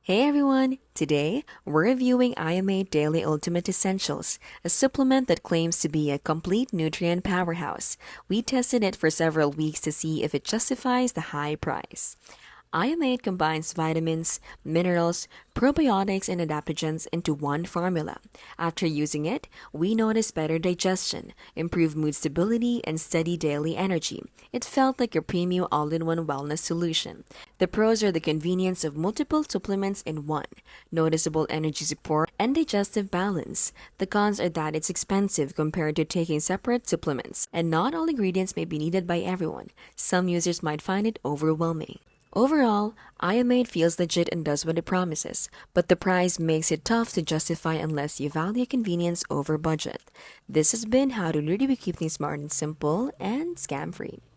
Hey everyone! Today, we're reviewing IM8 Daily Ultimate Essentials, a supplement that claims to be a complete nutrient powerhouse. We tested it for several weeks to see if it justifies the high price. IM8 combines vitamins, minerals, probiotics, and adaptogens into one formula. After using it, we noticed better digestion, improved mood stability, and steady daily energy. It felt like a premium all-in-one wellness solution. The pros are the convenience of multiple supplements in one, noticeable energy support, and digestive balance. The cons are that it's expensive compared to taking separate supplements, and not all ingredients may be needed by everyone. Some users might find it overwhelming. Overall, IM8 feels legit and does what it promises, but the price makes it tough to justify unless you value convenience over budget. This has been how to really keep things smart and simple and scam-free.